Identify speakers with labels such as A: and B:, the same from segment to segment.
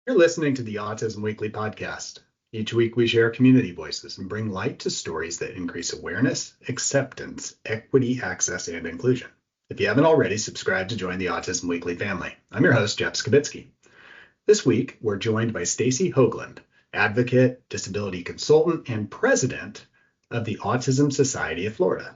A: You're listening to the Autism Weekly podcast. Each week, we share community voices and bring light to stories that increase awareness, acceptance, equity, access, and inclusion. If you haven't already, subscribe to join the Autism Weekly family. I'm your host, Jeff Skibitsky. This week, we're joined by Stacey Hoaglund, advocate, disability consultant, and president of the Autism Society of Florida.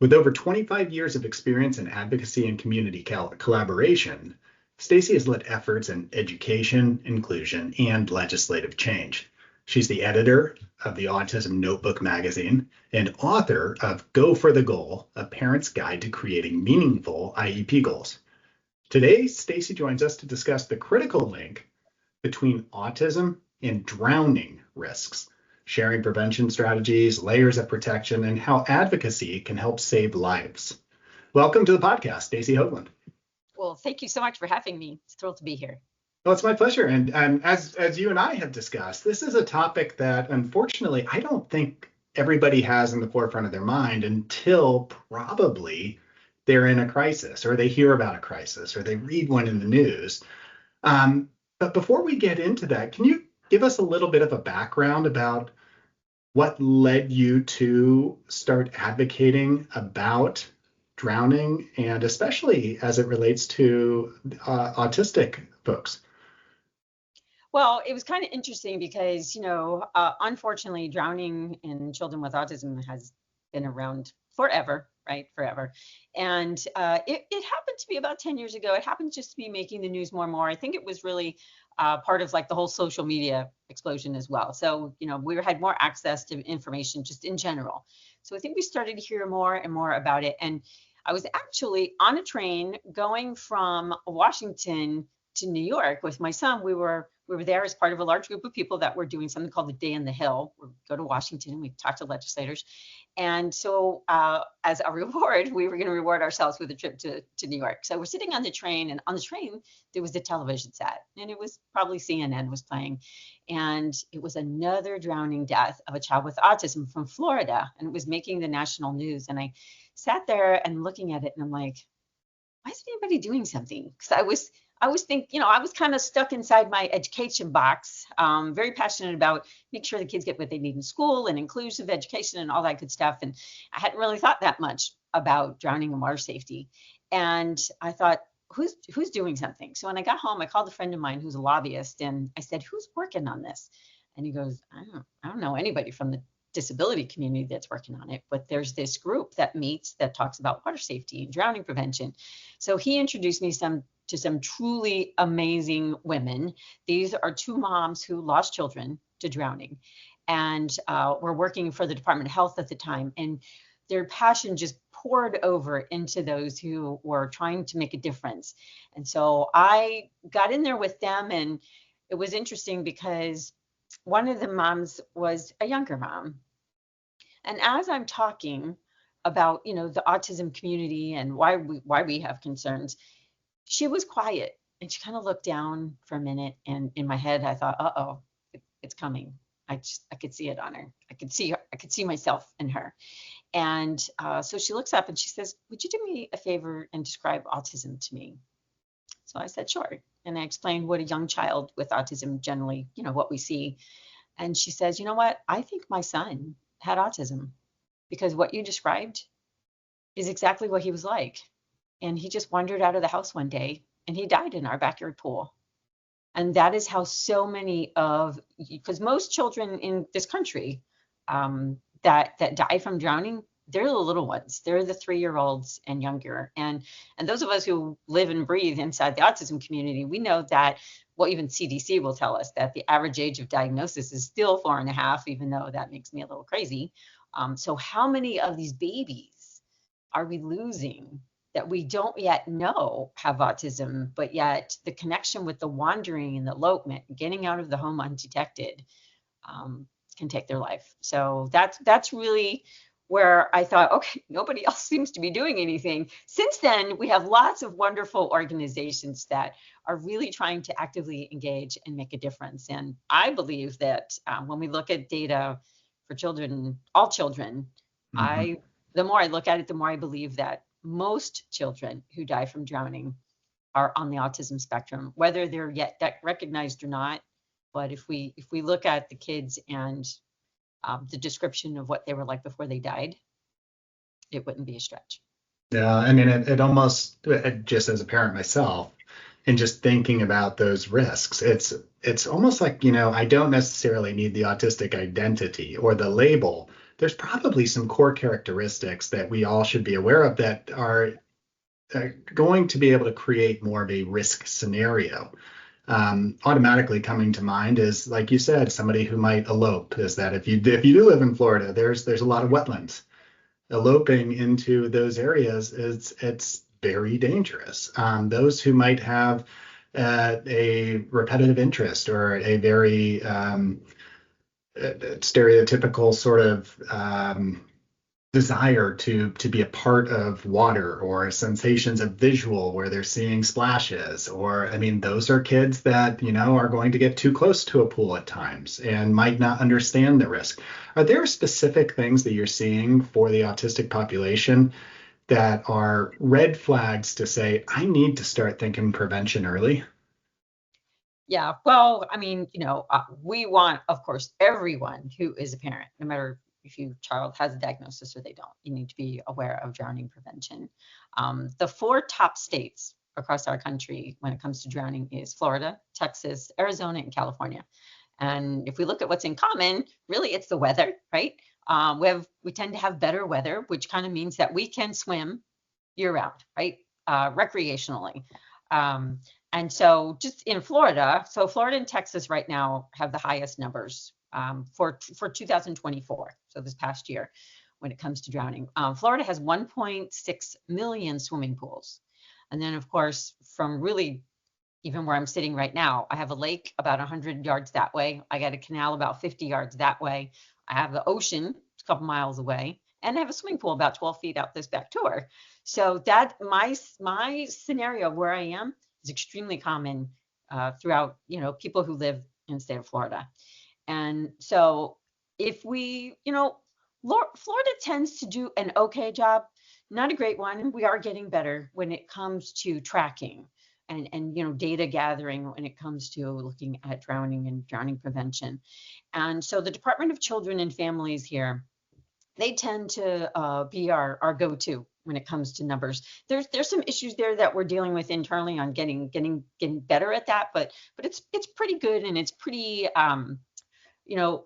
A: With over 25 years of experience in advocacy and community collaboration, Stacey has led efforts in education, inclusion, and legislative change. She's the editor of the Autism Notebook Magazine and author of Go for the Goal, A Parent's Guide to Creating Meaningful IEP Goals. Today, Stacey joins us to discuss the critical link between autism and drowning risks, sharing prevention strategies, layers of protection, and how advocacy can help save lives. Welcome to the podcast, Stacey Hoaglund.
B: Well, thank you so much for having me. It's thrilled to be here.
A: Well, it's my pleasure. And as you and I have discussed, this is a topic that, unfortunately, I don't think everybody has in the forefront of their mind until probably they're in a crisis, or they hear about a crisis, or they read one in the news. But before we get into that, can you give us a little bit of a background about what led you to start advocating about drowning, and especially as it relates to autistic folks?
B: Well, it was kind of interesting because, unfortunately, drowning in children with autism has been around forever, right? Forever. And it happened to be about 10 years ago. It happened just to be making the news more and more. I think it was really part of like the whole social media explosion as well. So, we had more access to information just in general. So I think we started to hear more and more about it. And I was actually on a train going from Washington to New York with my son. We were there as part of a large group of people that were doing something called the Day in the Hill. We go to Washington and we talk to legislators. And so as a reward, we were going to reward ourselves with a trip to New York. So we're sitting on the train, and on the train, there was the television set, and it was probably CNN was playing. And it was another drowning death of a child with autism from Florida, and it was making the national news. And I sat there and looking at it, and I'm like, why isn't anybody doing something? Because I was thinking, I was kind of stuck inside my education box, very passionate about make sure the kids get what they need in school and inclusive education and all that good stuff. And I hadn't really thought that much about drowning and water safety. And I thought, who's doing something? So when I got home, I called a friend of mine who's a lobbyist, and I said, who's working on this? And he goes, I don't know anybody from the disability community that's working on it, but there's this group that meets that talks about water safety and drowning prevention. So he introduced me to some truly amazing women. These are two moms who lost children to drowning, and were working for the Department of Health at the time. And their passion just poured over into those who were trying to make a difference. And so I got in there with them, and it was interesting because one of the moms was a younger mom. And as I'm talking about, the autism community and why we have concerns, she was quiet, and she kind of looked down for a minute. And in my head, I thought, it's coming. I could see it on her. I could see myself in her. And so she looks up and she says, would you do me a favor and describe autism to me? So I said, sure. And I explained what a young child with autism generally, what we see. And she says, you know what? I think my son had autism, because what you described is exactly what he was like. And he just wandered out of the house one day and he died in our backyard pool. And that is how so many because most children in this country that die from drowning, they're the little ones. They're the 3-year-olds and younger. And those of us who live and breathe inside the autism community, we know that, well, even CDC will tell us that the average age of diagnosis is still 4.5, even though that makes me a little crazy. So how many of these babies are we losing that we don't yet know have autism, but yet the connection with the wandering and the elopement, getting out of the home undetected, can take their life. So that's really where I thought, okay, nobody else seems to be doing anything. Since then, we have lots of wonderful organizations that are really trying to actively engage and make a difference. And I believe that when we look at data for children, all children, the more I look at it, the more I believe that most children who die from drowning are on the autism spectrum, whether they're yet recognized or not. But if we look at the kids and the description of what they were like before they died, it wouldn't be a stretch.
A: Yeah, I mean, it almost, just as a parent myself, and just thinking about those risks, it's almost like, I don't necessarily need the autistic identity or the label. There's probably some core characteristics that we all should be aware of that are going to be able to create more of a risk scenario. Automatically coming to mind is, like you said, somebody who might elope. Is that if you do live in Florida, there's a lot of wetlands. Eloping into those areas it's very dangerous. Those who might have a repetitive interest or a very stereotypical sort of desire to be a part of water, or sensations of visual where they're seeing splashes, or I mean, those are kids that are going to get too close to a pool at times and might not understand the risk. Are there specific things that you're seeing for the autistic population that are red flags to say, I need to start thinking prevention early?
B: Yeah, well, I mean, we want, of course, everyone who is a parent, no matter if your child has a diagnosis or they don't, you need to be aware of drowning prevention. The 4 top states across our country when it comes to drowning is Florida, Texas, Arizona, and California. And if we look at what's in common, really it's the weather, right? We tend to have better weather, which kind of means that we can swim year round, right? Recreationally. And so just in Florida, so Florida and Texas right now have the highest numbers for 2024, so this past year, when it comes to drowning. Florida has 1.6 million swimming pools. And then, of course, from really even where I'm sitting right now, I have a lake about 100 yards that way. I got a canal about 50 yards that way. I have the ocean a couple miles away, and I have a swimming pool about 12 feet out this back door. So that my scenario where I am is extremely common throughout, people who live in the state of Florida. And so if we, Florida tends to do an okay job, not a great one. We are getting better when it comes to tracking and data gathering when it comes to looking at drowning and drowning prevention. And so the Department of Children and Families here, they tend to be our go-to when it comes to numbers. There's some issues there that we're dealing with internally on getting better at that, but it's pretty good, and it's pretty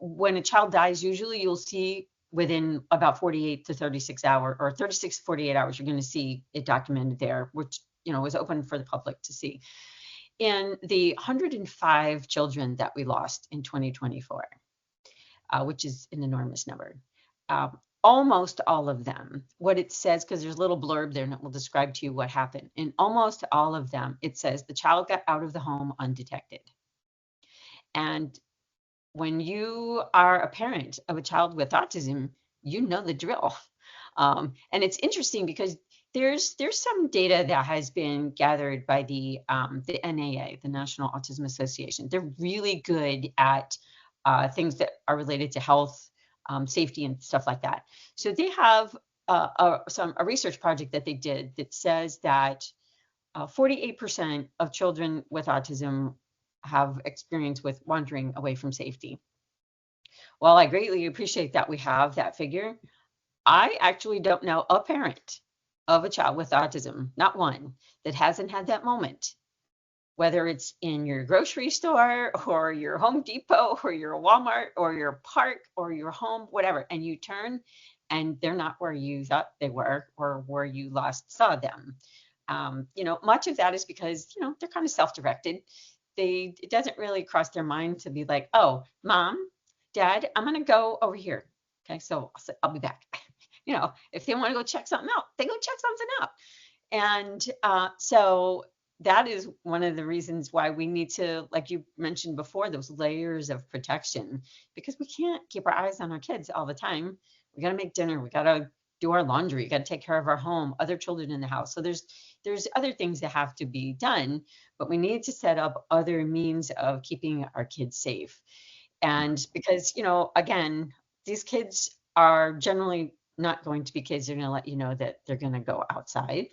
B: when a child dies, usually you'll see within about 48 to 36 hours, or 36 to 48 hours, you're going to see it documented there, which is open for the public to see. In the 105 children that we lost in 2024, which is an enormous number. Almost all of them, what it says, because there's a little blurb there and it will describe to you what happened. In almost all of them, it says the child got out of the home undetected. And when you are a parent of a child with autism, you know the drill. And it's interesting because there's some data that has been gathered by the NAA, the National Autism Association. They're really good at things that are related to health, safety, and stuff like that. So they have a research project that they did that says that 48% of children with autism have experience with wandering away from safety. While I greatly appreciate that we have that figure, I actually don't know a parent of a child with autism, not one, that hasn't had that moment, whether it's in your grocery store or your Home Depot or your Walmart or your park or your home, whatever, and you turn and they're not where you thought they were or where you last saw them. Much of that is because, they're kind of self-directed. It doesn't really cross their mind to be like, oh, Mom, Dad, I'm going to go over here. Okay, so I'll be back. If they want to go check something out, they go check something out. And so that is one of the reasons why we need to, like you mentioned before, those layers of protection, because we can't keep our eyes on our kids all the time. We got to make dinner. We got to do our laundry. We got to take care of our home, other children in the house. So there's other things that have to be done, but we need to set up other means of keeping our kids safe. And because, again, these kids are generally not going to be kids who are going to let you know that they're going to go outside.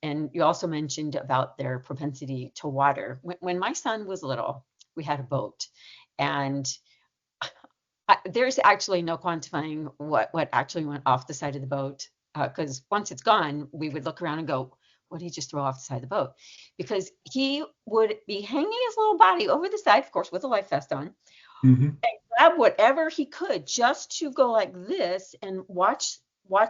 B: And you also mentioned about their propensity to water. When my son was little, we had a boat, and there's actually no quantifying what actually went off the side of the boat, because once it's gone, we would look around and go, what did he just throw off the side of the boat? Because he would be hanging his little body over the side, of course, with a life vest on,
A: Mm-hmm.
B: and grab whatever he could just to go like this and watch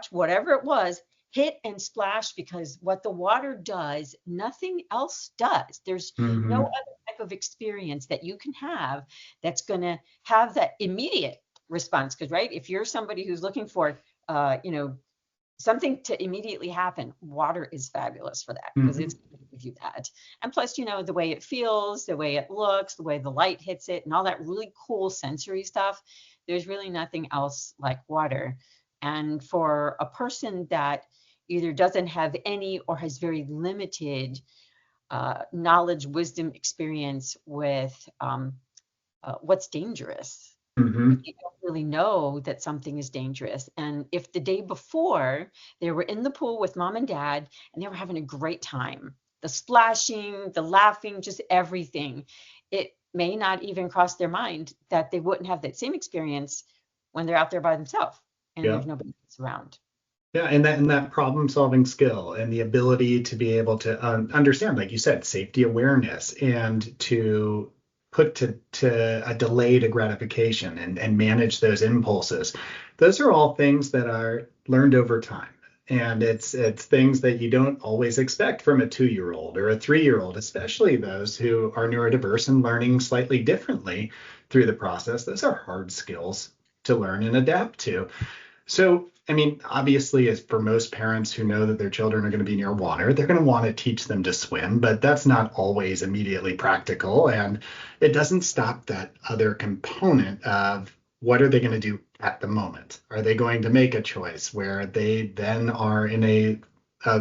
B: whatever it was hit and splash, because what the water does, nothing else does. There's no
A: Mm-hmm.
B: other type of experience that you can have that's going to have that immediate response. Because, right, if you're somebody who's looking for, you know, something to immediately happen, water is fabulous for that, because
A: Mm-hmm.
B: it's going to give you that. And plus, you know, the way it feels, the way it looks, the way the light hits it, and all that really cool sensory stuff, there's really nothing else like water. And for a person that either doesn't have any or has very limited knowledge, wisdom, experience with what's dangerous,
A: Mm-hmm.
B: you don't really know that something is dangerous. And if the day before they were in the pool with mom and dad and they were having a great time, the splashing, the laughing, just everything, it may not even cross their mind that they wouldn't have that same experience when they're out there by themselves and
A: Yeah.
B: there's nobody else around.
A: Yeah, and that problem solving skill and the ability to be able to understand, like you said, safety awareness and to put to a delay to gratification and manage those impulses. Those are all things that are learned over time. And it's things that you don't always expect from a 2-year-old or a 3-year-old, especially those who are neurodiverse and learning slightly differently through the process. Those are hard skills to learn and adapt to. So, I mean, obviously, as for most parents who know that their children are going to be near water, they're going to want to teach them to swim, but that's not always immediately practical. And it doesn't stop that other component of what are they going to do at the moment? Are they going to make a choice where they then are in a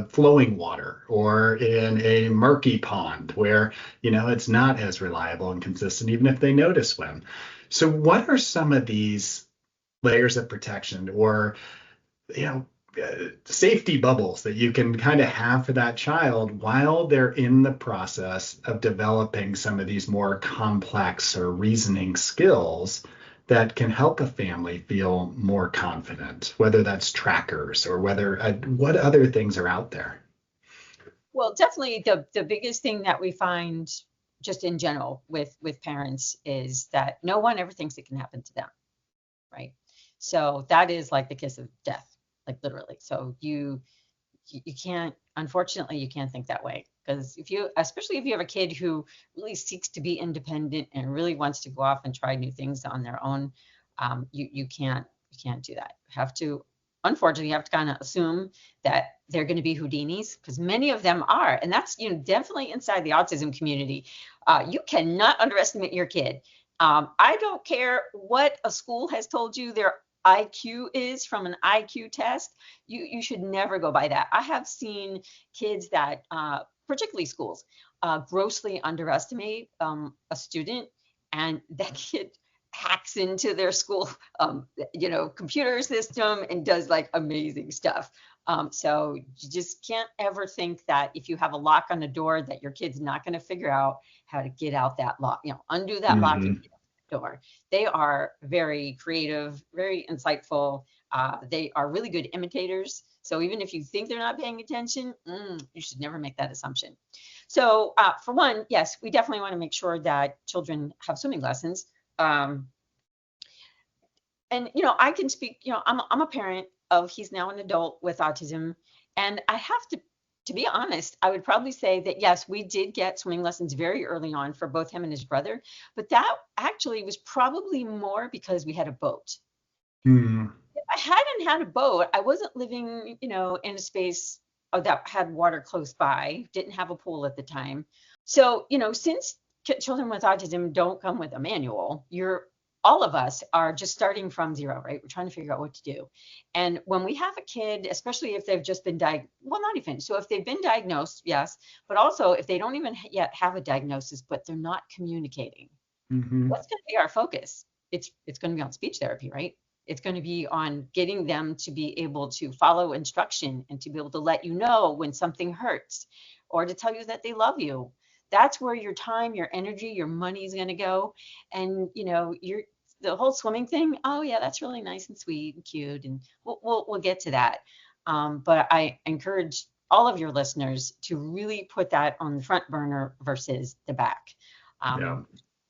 A: flowing water or in a murky pond where, it's not as reliable and consistent, even if they know to swim? So, what are some of these layers of protection or you know safety bubbles that you can kind of have for that child while they're in the process of developing some of these more complex or reasoning skills that can help a family feel more confident, whether that's trackers or whether what other things are out there?
B: Well, definitely the biggest thing that we find just in general with parents is that no one ever thinks it can happen to them, right? So that is like the kiss of death, like literally. So you can't, unfortunately, you can't think that way, because especially if you have a kid who really seeks to be independent and really wants to go off and try new things on their own, you can't do that. Unfortunately, you have to kind of assume that they're going to be Houdinis, because many of them are, and that's definitely inside the autism community. You cannot underestimate your kid. I don't care what a school has told you their IQ is from an IQ test. You should never go by that. I have seen kids that, particularly schools, grossly underestimate a student, and that kid hacks into their school, computer system and does like amazing stuff. So you just can't ever think that if you have a lock on a door that your kid's not going to figure out how to get out that lock, undo that lock and
A: Hmm.
B: get out the door. They are very creative, very insightful. They are really good imitators. So even if you think they're not paying attention, you should never make that assumption. So for one, yes, we definitely want to make sure that children have swimming lessons. Um, and I can speak. I'm a parent of, he's now an adult with autism, and I have to be honest, I would probably say that yes, we did get swimming lessons very early on for both him and his brother, but that actually was probably more because we had a boat.
A: Hmm.
B: If I hadn't had a boat, I wasn't living, in a space that had water close by, didn't have a pool at the time. So, since children with autism don't come with a manual, all of us are just starting from zero, right? We're trying to figure out what to do. And when we have a kid, especially if they've just been well, not even, so if they've been diagnosed, yes, but also if they don't even yet have a diagnosis, but they're not communicating,
A: Hmm.
B: what's going to be our focus? It's going to be on speech therapy, right? It's going to be on getting them to be able to follow instruction and to be able to let you know when something hurts or to tell you that they love you. That's where your time, your energy, your money is going to go. And, the whole swimming thing, oh yeah, that's really nice and sweet and cute. And we'll get to that. But I encourage all of your listeners to really put that on the front burner versus the back.
A: Yeah.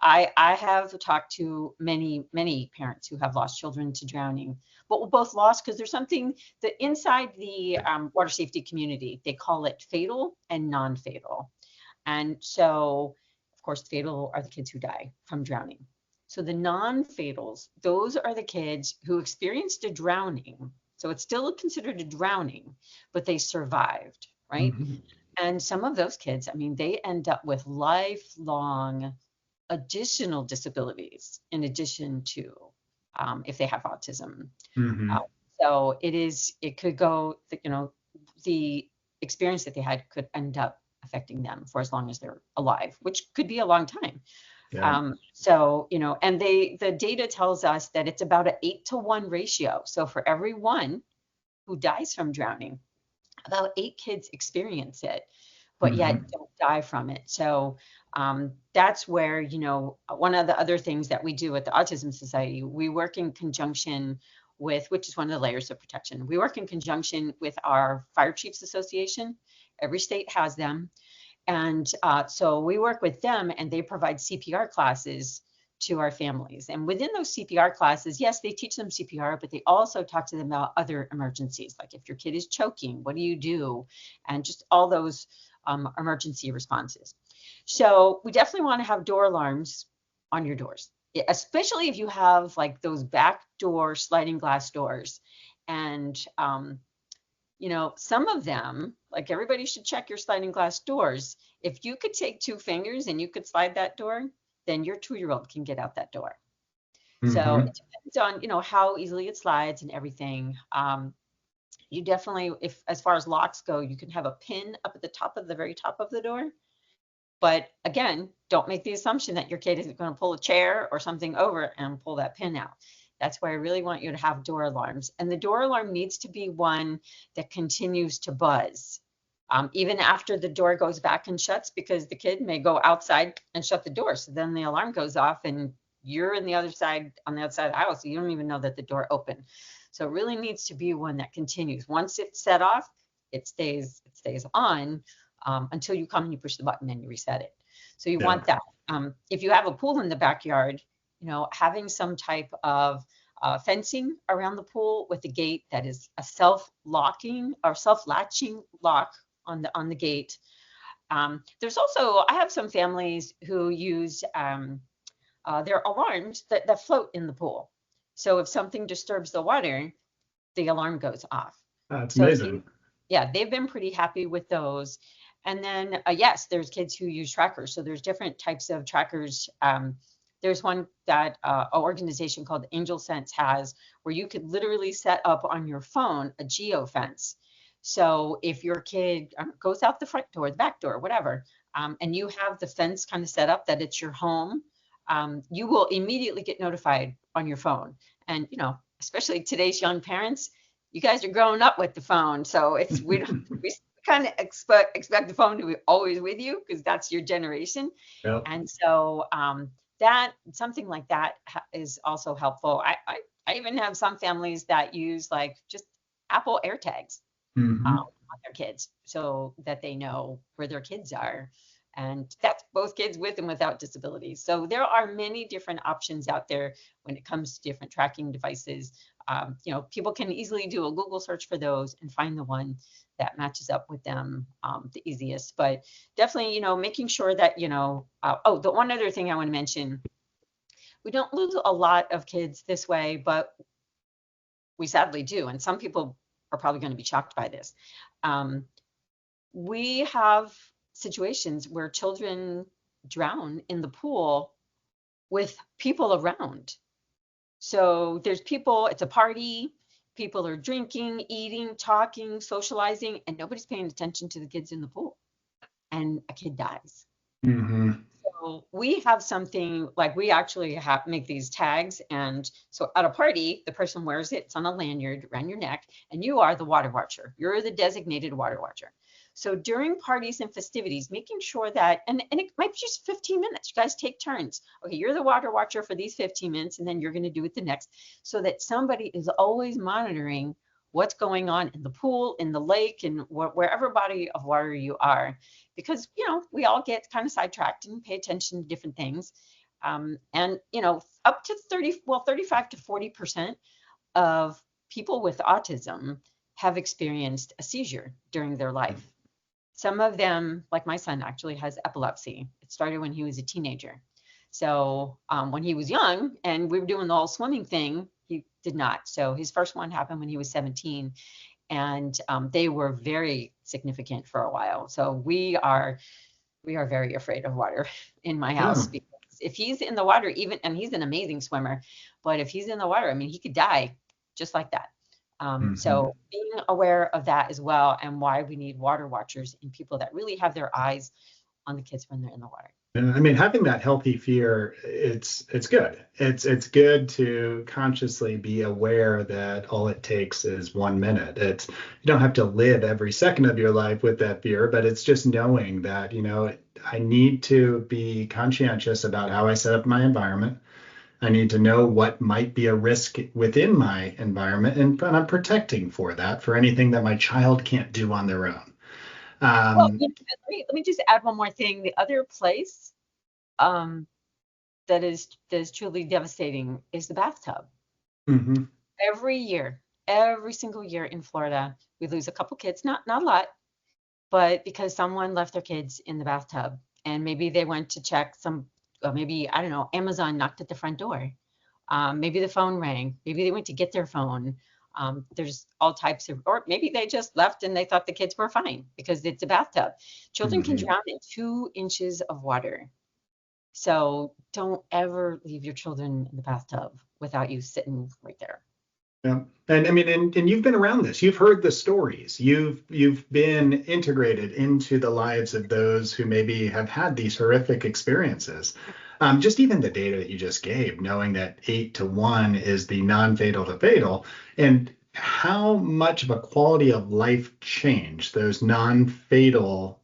B: I have talked to many parents who have lost children to drowning, but both lost because there's something that inside the water safety community, they call it fatal and non-fatal. And so, of course, fatal are the kids who die from drowning. So the non-fatals, those are the kids who experienced a drowning. So it's still considered a drowning, but they survived, right?
A: Mm-hmm.
B: And some of those kids, I mean, they end up with lifelong additional disabilities in addition to if they have autism.
A: Mm-hmm.
B: So it could go, the experience that they had could end up affecting them for as long as they're alive, which could be a long time.
A: Yeah.
B: And the data tells us that it's about an 8-to-1 ratio. So for every one who dies from drowning, about 8 kids experience it, but yet
A: Mm-hmm.
B: don't die from it. So that's where, one of the other things that we do at the Autism Society, we work in conjunction with, which is one of the layers of protection. We work in conjunction with our Fire Chiefs Association. Every state has them. And so we work with them and they provide CPR classes to our families. And within those CPR classes, yes, they teach them CPR, but they also talk to them about other emergencies. Like if your kid is choking, what do you do? And just all those emergency responses. So we definitely want to have door alarms on your doors, especially if you have like those back door sliding glass doors. And some of them, like everybody should check your sliding glass doors. If you could take 2 fingers and you could slide that door, then your 2-year-old can get out that door. So
A: Mm-hmm.
B: it depends on, how easily it slides and everything. You definitely, if as far as locks go, you can have a pin up at the top of the very top of the door. But again, don't make the assumption that your kid isn't going to pull a chair or something over and pull that pin out. That's why I really want you to have door alarms. And the door alarm needs to be one that continues to buzz, even after the door goes back and shuts, because the kid may go outside and shut the door. So then the alarm goes off and you're on the other side of the house. So you don't even know that the door opened. So it really needs to be one that continues. Once it's set off, it stays on until you come and you push the button and you reset it. So you want that. If you have a pool in the backyard, having some type of fencing around the pool with a gate that is a self-locking or self-latching lock on the gate. There's also, I have some families who use their alarms that float in the pool. So if something disturbs the water, the alarm goes off.
A: That's
B: So
A: amazing.
B: they've been pretty happy with those. And then, yes, there's kids who use trackers. So there's different types of trackers. There's one that an organization called Angel Sense has, where you could literally set up on your phone a geo fence. So if your kid goes out the front door, the back door, whatever, and you have the fence kind of set up that it's your home, you will immediately get notified on your phone. And, especially today's young parents, you guys are growing up with the phone. So we kind of expect the phone to be always with you because that's your generation.
A: Yep.
B: And so that something like that is also helpful. I even have some families that use like just Apple AirTags on their kids so that they know where their kids are. And that's both kids with and without disabilities. So there are many different options out there when it comes to different tracking devices. People can easily do a Google search for those and find the one that matches up with them the easiest. But definitely, making sure that, the one other thing I want to mention, we don't lose a lot of kids this way, but we sadly do. And some people are probably going to be shocked by this. We have situations where children drown in the pool with people around. So there's people, it's a party, people are drinking, eating, talking, socializing, and nobody's paying attention to the kids in the pool. And a kid dies.
A: Mm-hmm.
B: So we have something like we actually have make these tags. And so at a party, the person wears it. It's on a lanyard around your neck, and you are the water watcher. You're the designated water watcher. So during parties and festivities, making sure that, and it might be just 15 minutes. You guys take turns. Okay, you're the water watcher for these 15 minutes, and then you're going to do it the next, so that somebody is always monitoring what's going on in the pool, in the lake, and wherever body of water you are, because we all get kind of sidetracked and pay attention to different things. And up to 35 to 40% of people with autism have experienced a seizure during their life. Some of them, like my son, actually has epilepsy. It started when he was a teenager. So when he was young and we were doing the whole swimming thing, he did not. So his first one happened when he was 17, and they were very significant for a while. So we are very afraid of water in my house,
A: Yeah.
B: because if he's in the water, and he's an amazing swimmer, but if he's in the water, I mean, he could die just like that.
A: Mhm.
B: So being aware of that as well, and why we need water watchers and people that really have their eyes on the kids when they're in the water.
A: And I mean, having that healthy fear, it's good. It's good to consciously be aware that all it takes is 1 minute. You don't have to live every second of your life with that fear, but it's just knowing that, I need to be conscientious about how I set up my environment. I need to know what might be a risk within my environment, and I'm protecting for that for anything that my child can't do on their own.
B: Well,
A: Um,
B: let me just add one more thing. The other place um, that is truly devastating is the bathtub.
A: mhm.
B: Every single year in Florida, we lose a couple kids, not a lot, but because someone left their kids in the bathtub, and maybe they went to check maybe, I don't know, Amazon knocked at the front door. Maybe the phone rang. Maybe they went to get their phone. There's all types of, or maybe they just left and they thought the kids were fine because it's a bathtub. Children can
A: Mhm.
B: drown in 2 inches of water. So don't ever leave your children in the bathtub without you sitting right there.
A: Yeah. And I mean, and you've been around this. You've heard the stories. You've been integrated into the lives of those who maybe have had these horrific experiences. Just even the data that you just gave, knowing that 8 to 1 is the non-fatal to fatal, and how much of a quality of life change those non-fatal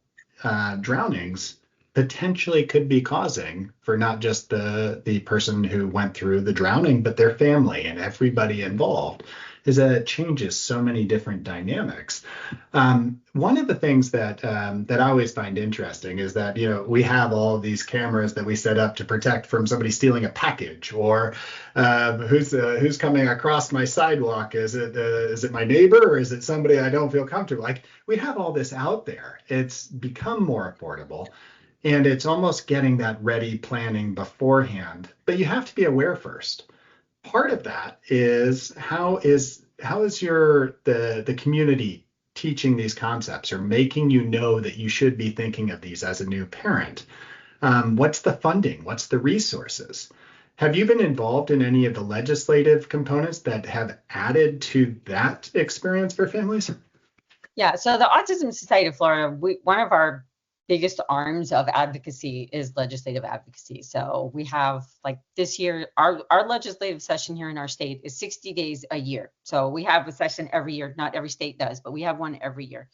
A: drownings potentially could be causing for not just the person who went through the drowning, but their family and everybody involved, is that it changes so many different dynamics. One of the things that I always find interesting is that we have all of these cameras that we set up to protect from somebody stealing a package, or who's coming across my sidewalk. Is it my neighbor, or is it somebody I don't feel comfortable? Like, we have all this out there. It's become more affordable. And it's almost getting that ready planning beforehand. But you have to be aware first. Part of that is how is the community teaching these concepts, or making that you should be thinking of these as a new parent. What's the funding? What's the resources? Have you been involved in any of the legislative components that have added to that experience for families?
B: Yeah, so the Autism Society of Florida, one of our biggest arms of advocacy is legislative advocacy. So we have, like, this year, our legislative session here in our state is 60 days a year. So we have a session every year. Not every state does, but we have one every year.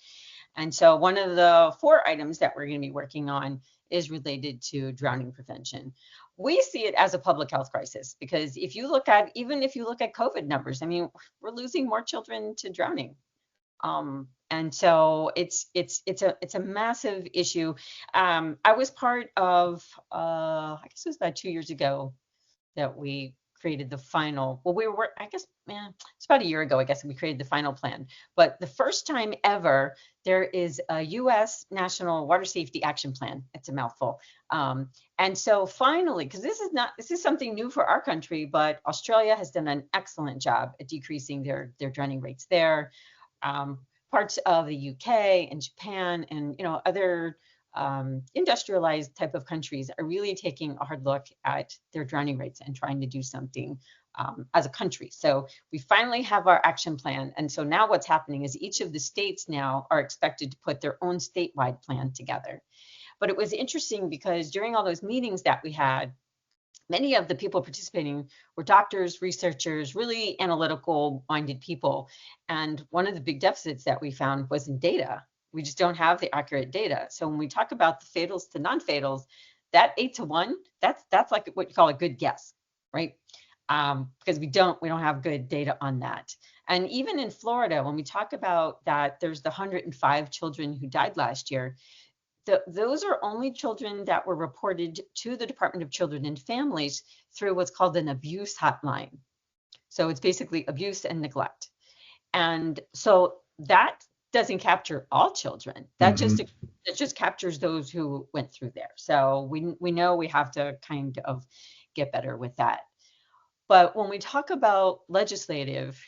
B: And so one of the 4 items that we're going to be working on is related to drowning prevention. We see it as a public health crisis, because even if you look at COVID numbers, I mean, we're losing more children to drowning. And so it's a massive issue. I was part of, I guess it was about 2 years ago that we created the final. Well, I guess, it's about a year ago, I guess, we created the final plan. But the first time ever, there is a U.S. National Water Safety Action Plan. It's a mouthful. And so finally, because this is something new for our country, but Australia has done an excellent job at decreasing their drowning rates there. Um, Parts of the UK and Japan and other industrialized type of countries are really taking a hard look at their drowning rates and trying to do something as a country. So we finally have our action plan. And so now what's happening is each of the states now are expected to put their own statewide plan together. But it was interesting because during all those meetings that we had, many of the people participating were doctors, researchers, really analytical minded people. And one of the big deficits that we found was in data. We just don't have the accurate data. So when we talk about the fatals to non-fatals, that 8-to-1, that's like what you call a good guess, right? Because we don't have good data on that. And even in Florida, when we talk about that, there's the 105 children who died last year. Those are only children that were reported to the Department of Children and Families through what's called an abuse hotline. So it's basically abuse and neglect. And so that doesn't capture all children. That just captures those who went through there. So we know we have to kind of get better with that. But when we talk about legislative,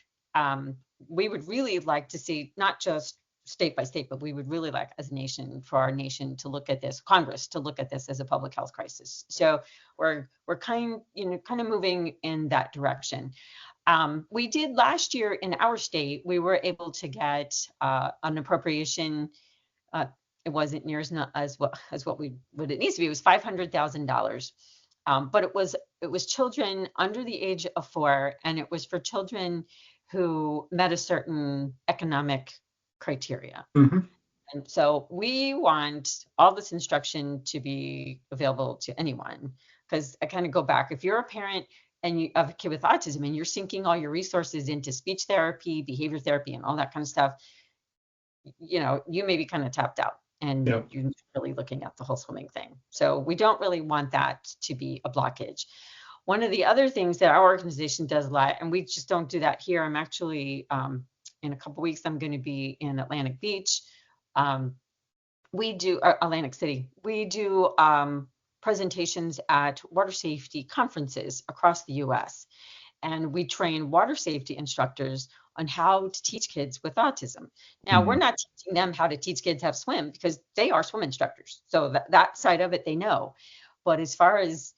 B: we would really like to see not just state by state, but we would really like as a nation, for our nation to look at this, Congress to look at this as a public health crisis. So we're kind of moving in that direction. We did last year in our state, we were able to get an appropriation. It wasn't near as what it needs to be. It was $500,000. But it was children under the age of 4, and it was for children who met a certain economic criteria. And so we want all this instruction to be available to anyone, because I kind of go back. If you're a parent and you have a kid with autism and you're sinking all your resources into speech therapy, behavior therapy, and all that kind of stuff, you may be kind of tapped out. And you're really looking at the whole swimming thing. So we don't really want that to be a blockage. One of the other things that our organization does a lot, and we just don't do that here. I'm actually, in a couple of weeks, I'm going to be in Atlantic Beach. We do Atlantic City. We do presentations at water safety conferences across the U.S. And we train water safety instructors on how to teach kids with autism. Now, we're not teaching them how to teach kids how to swim, because they are swim instructors. So that side of it, they know. But as far as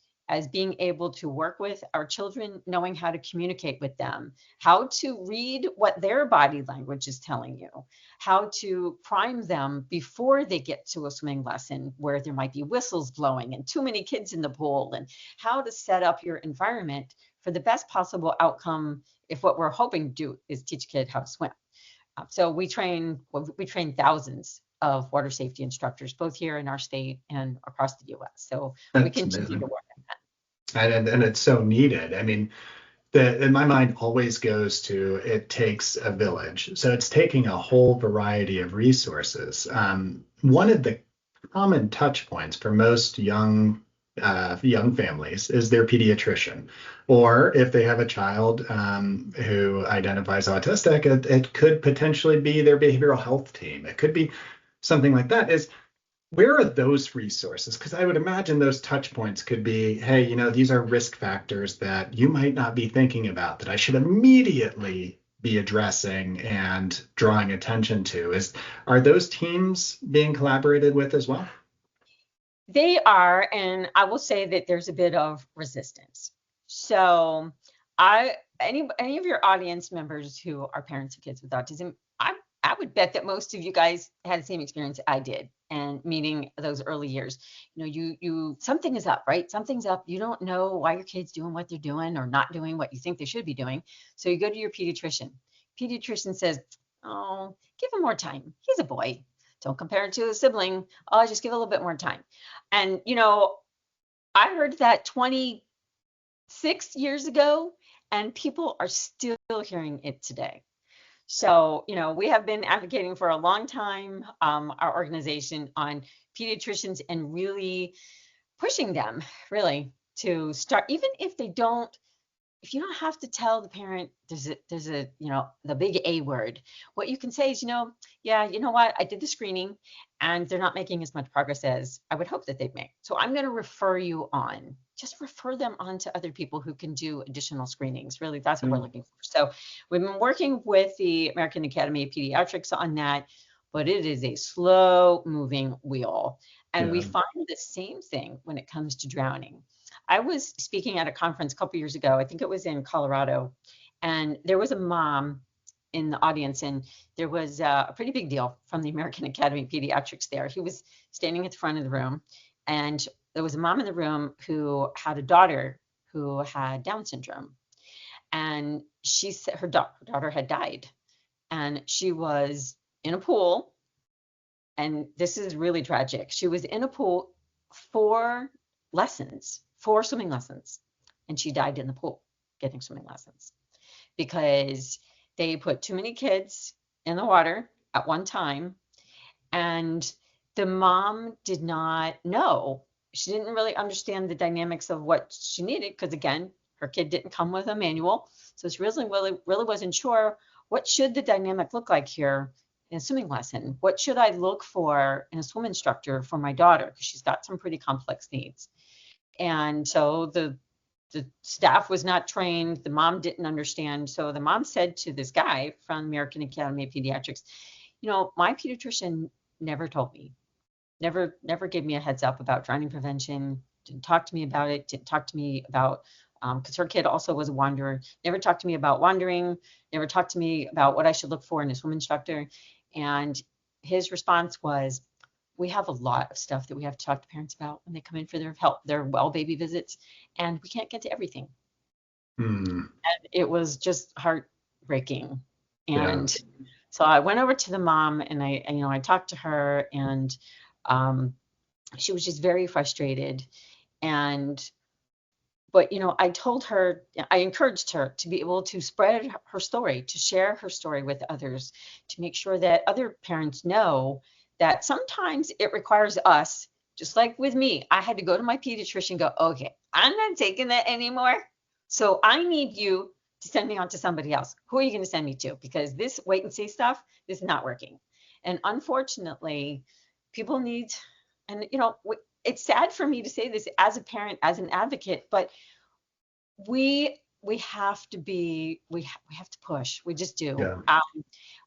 B: being able to work with our children, knowing how to communicate with them, how to read what their body language is telling you, how to prime them before they get to a swimming lesson where there might be whistles blowing and too many kids in the pool, and how to set up your environment for the best possible outcome if what we're hoping to do is teach a kid how to swim. So we train thousands of water safety instructors, both here in our state and across the U.S. So we continue to work on that.
A: And it's so needed. I mean, in my mind always goes to, it takes a village. So it's taking a whole variety of resources. One of the common touch points for most young families is their pediatrician, or if they have a child who identifies autistic, it could potentially be their behavioral health team. It could be something like that. Where are those resources? Because I would imagine those touch points could be, hey, these are risk factors that you might not be thinking about that I should immediately be addressing and drawing attention to. Are those teams being collaborated with as well?
B: They are, and I will say that there's a bit of resistance. So any of your audience members who are parents of kids with autism, I would bet that most of you guys had the same experience I did, and meeting those early years. You something is up, right? Something's up. You don't know why your kid's doing what they're doing or not doing what you think they should be doing. So you go to your pediatrician. Pediatrician says, "Oh, give him more time. He's a boy. Don't compare it to a sibling. Oh, just give a little bit more time." And, I heard that 26 years ago, and people are still hearing it today. So, we have been advocating for a long time, our organization, on pediatricians, and really pushing them really to start, even if you don't have to tell the parent there's a the big A word. What you can say is, yeah, you know what, I did the screening and they're not making as much progress as I would hope that they'd make. So I'm going to refer you on. Just refer them on to other people who can do additional screenings. Really, that's what we're looking for. So we've been working with the American Academy of Pediatrics on that, but it is a slow moving wheel. And we find the same thing when it comes to drowning. I was speaking at a conference a couple years ago. I think it was in Colorado, and there was a mom in the audience, and there was a pretty big deal from the American Academy of Pediatrics there. He was standing at the front of the room, and there was a mom in the room who had a daughter who had Down syndrome. And she said her daughter had died, and she was in a pool. And this is really tragic. She was in a pool for swimming lessons, and she died in the pool getting swimming lessons because they put too many kids in the water at one time, and the mom did not know. She didn't really understand the dynamics of what she needed because, again, her kid didn't come with a manual. So she really wasn't sure what should the dynamic look like here in a swimming lesson. What should I look for in a swim instructor for my daughter? Because she's got some pretty complex needs. And so the staff was not trained. The mom didn't understand. So the mom said to this guy from the American Academy of Pediatrics, my pediatrician never told me, never gave me a heads up about drowning prevention, didn't talk to me about it, didn't talk to me about, because her kid also was a wanderer, never talked to me about wandering, never talked to me about what I should look for in a swim instructor. And his response was, we have a lot of stuff that we have to talk to parents about when they come in for their well baby visits, and we can't get to everything. And it was just heartbreaking. And so I went over to the mom, and I talked to her, and she was just very frustrated. But I encouraged her to be able to spread her story, to share her story with others, to make sure that other parents know that sometimes it requires us, just like with me, I had to go to my pediatrician and go, okay, I'm not taking that anymore. So I need you to send me on to somebody else. Who are you going to send me to? Because this wait and see stuff is not working. And unfortunately, people need, and it's sad for me to say this as a parent, as an advocate, but we have to push. We just do.
A: Yeah.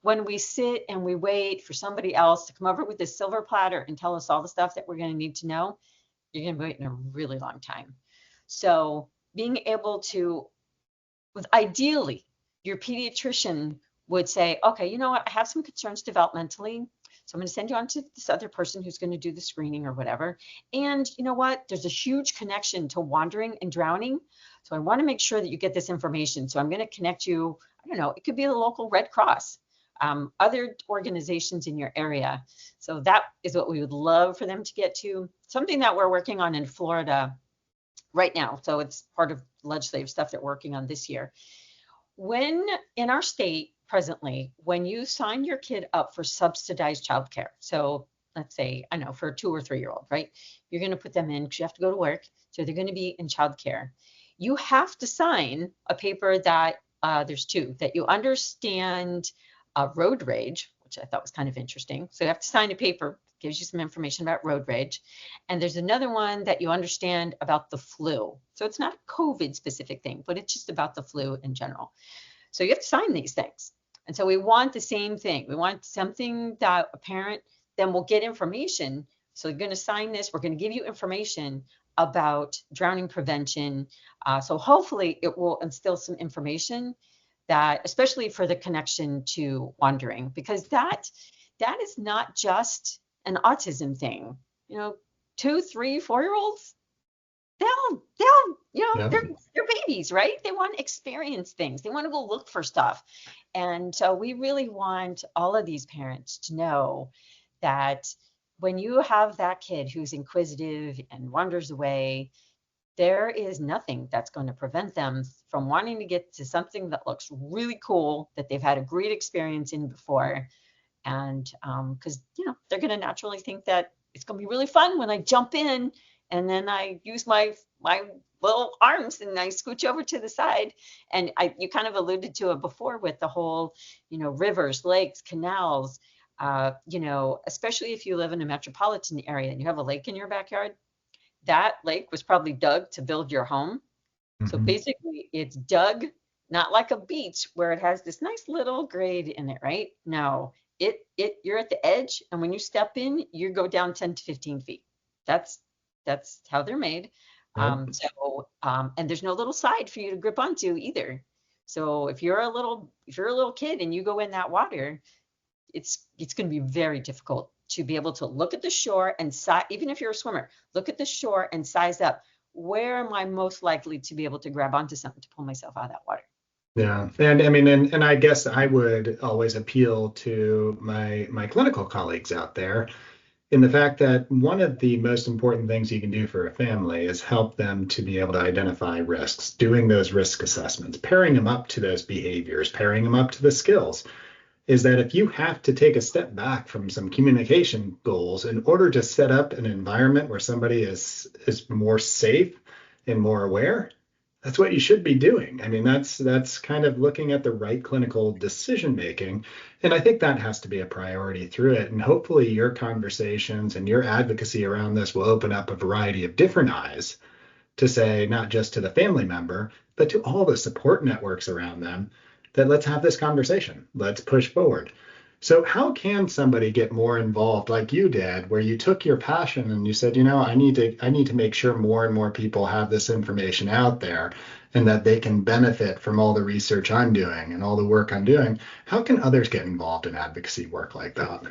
B: When we sit and we wait for somebody else to come over with this silver platter and tell us all the stuff that we're going to need to know, you're going to be waiting a really long time. So being able to, ideally, your pediatrician would say, okay, you know what, I have some concerns developmentally, so I'm going to send you on to this other person who's going to do the screening or whatever. And you know what, there's a huge connection to wandering and drowning. So I want to make sure that you get this information. So I'm going to connect you, I don't know, it could be the local Red Cross, other organizations in your area. So that is what we would love for them to get to. Something that we're working on in Florida right now. So it's part of legislative stuff that we're working on this year. When in our state presently, when you sign your kid up for subsidized childcare, so let's say, I know, for a 2 or 3 year old, right? You're going to put them in because you have to go to work. So they're going to be in childcare. You have to sign a paper that there's two, that you understand road rage, which I thought was kind of interesting. So you have to sign a paper, gives you some information about road rage. And there's another one that you understand about the flu. So it's not a COVID specific thing, but it's just about the flu in general. So you have to sign these things. And so we want the same thing. We want something that a parent then will get information. So you're going to sign this. We're going to give you information about drowning prevention. So hopefully it will instill some information that, especially for the connection to wandering, because that is not just an autism thing. 2, 3, 4-year-olds, they're babies, right? They want to experience things. They want to go look for stuff. And so we really want all of these parents to know that when you have that kid who's inquisitive and wanders away, there is nothing that's going to prevent them from wanting to get to something that looks really cool, that they've had a great experience in before. And because, they're going to naturally think that it's going to be really fun when I jump in and then I use my little arms and I scooch over to the side. And you kind of alluded to it before with the whole, rivers, lakes, canals, especially if you live in a metropolitan area and you have a lake in your backyard. That lake was probably dug to build your home. Mm-hmm. So basically it's dug, not like a beach where it has this nice little grade in it, right? No, you're at the edge. And when you step in, you go down 10 to 15 feet. That's how they're made. And there's no little side for you to grip onto either. So if you're a little kid and you go in that water, it's going to be very difficult to be able to look at the shore and even if you're a swimmer, look at the shore and size up, where am I most likely to be able to grab onto something to pull myself out of that water?
A: Yeah, and I mean, and I guess I would always appeal to my clinical colleagues out there in the fact that one of the most important things you can do for a family is help them to be able to identify risks, doing those risk assessments, pairing them up to those behaviors, pairing them up to the skills. Is that if you have to take a step back from some communication goals in order to set up an environment where somebody is more safe and more aware, that's what you should be doing. I mean, that's kind of looking at the right clinical decision making. And I think that has to be a priority through it. And hopefully your conversations and your advocacy around this will open up a variety of different eyes to say, not just to the family member, but to all the support networks around them, that let's have this conversation. Let's push forward. So how can somebody get more involved like you did, where you took your passion and you said, I need to make sure more and more people have this information out there and that they can benefit from all the research I'm doing and all the work I'm doing. How can others get involved in advocacy work like that?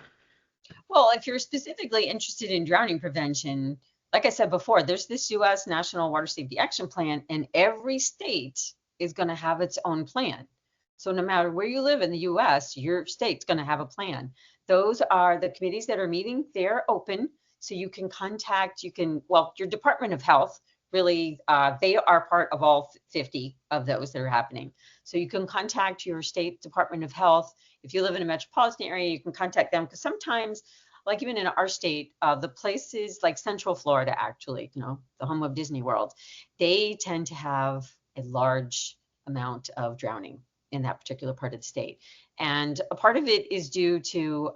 B: Well, if you're specifically interested in drowning prevention, like I said before, there's this U.S. National Water Safety Action Plan, and every state is going to have its own plan. So no matter where you live in the U.S., your state's going to have a plan. Those are the committees that are meeting. They're open, so you can contact, your Department of Health, really, they are part of all 50 of those that are happening. So you can contact your state Department of Health. If you live in a metropolitan area, you can contact them, because sometimes, like even in our state, the places like Central Florida, actually, the home of Disney World, they tend to have a large amount of drowning in that particular part of the state. And a part of it is due to,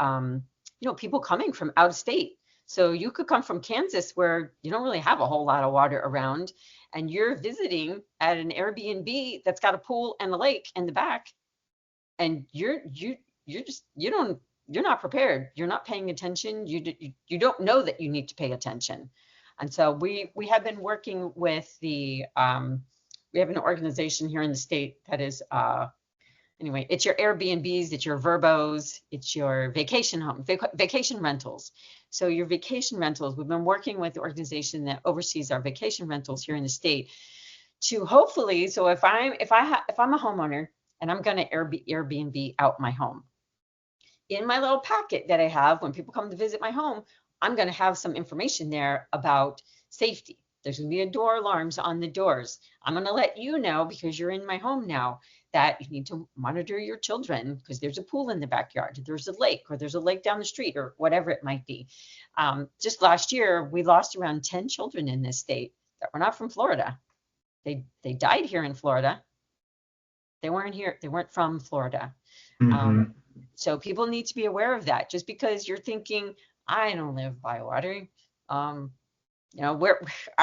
B: people coming from out of state. So you could come from Kansas, where you don't really have a whole lot of water around, and you're visiting at an Airbnb that's got a pool and a lake in the back, and you're not prepared. You're not paying attention. You don't know that you need to pay attention. And so we have been working with we have an organization here in the state that is anyway, it's your Airbnbs, it's your Verbos, it's your vacation home, vacation rentals. So your vacation rentals, we've been working with the organization that oversees our vacation rentals here in the state to hopefully, so if I'm a homeowner and I'm going to Airbnb out my home, in my little packet that I have when people come to visit my home, I'm going to have some information there about safety. There's going to be door alarms on the doors. I'm going to let you know, because you're in my home now, that you need to monitor your children because there's a pool in the backyard, there's a lake, or there's a lake down the street, or whatever it might be. Just last year, we lost around 10 children in this state that were not from Florida. They died here in Florida. They weren't here. They weren't from Florida.
A: Mm-hmm.
B: So people need to be aware of that. Just because you're thinking, I don't live by water. Our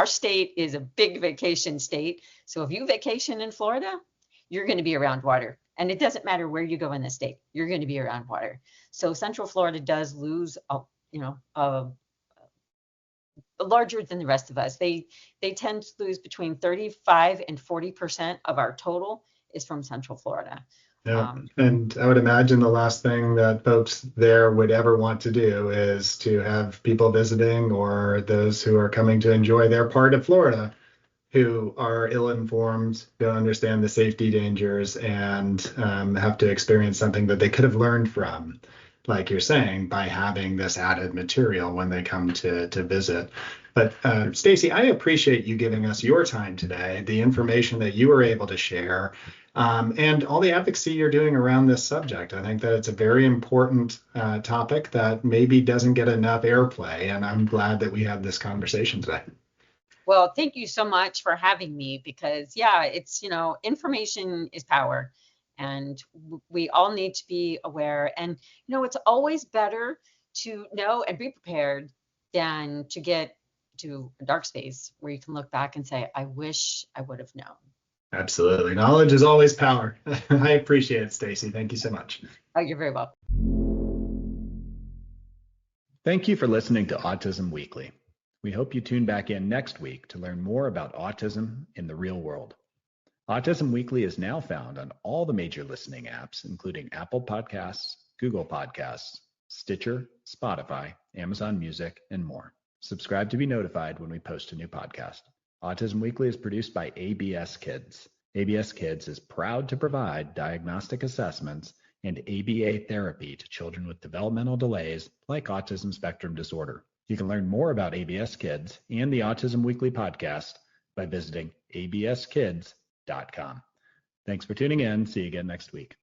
B: state is a big vacation state. So if you vacation in Florida, you're going to be around water. And it doesn't matter where you go in the state, you're going to be around water. So Central Florida does lose, larger than the rest of us. They tend to lose between 35 and 40% of our total is from Central Florida.
A: Yeah, and I would imagine the last thing that folks there would ever want to do is to have people visiting or those who are coming to enjoy their part of Florida who are ill-informed, don't understand the safety dangers, and have to experience something that they could have learned from, like you're saying, by having this added material when they come to visit. But Stacey, I appreciate you giving us your time today, the information that you were able to share, and all the advocacy you're doing around this subject. I think that it's a very important topic that maybe doesn't get enough airplay, and I'm glad that we had this conversation today.
B: Well, thank you so much for having me, because it's, information is power, and we all need to be aware. And, it's always better to know and be prepared than to get to a dark space where you can look back and say, I wish I would have known.
A: Absolutely. Knowledge is always power. I appreciate it, Stacey. Thank you so much.
B: Oh, you're very welcome.
A: Thank you for listening to Autism Weekly. We hope you tune back in next week to learn more about autism in the real world. Autism Weekly is now found on all the major listening apps, including Apple Podcasts, Google Podcasts, Stitcher, Spotify, Amazon Music, and more. Subscribe to be notified when we post a new podcast. Autism Weekly is produced by ABS Kids. ABS Kids is proud to provide diagnostic assessments and ABA therapy to children with developmental delays like autism spectrum disorder. You can learn more about ABS Kids and the Autism Weekly podcast by visiting abskids.com. Thanks for tuning in. See you again next week.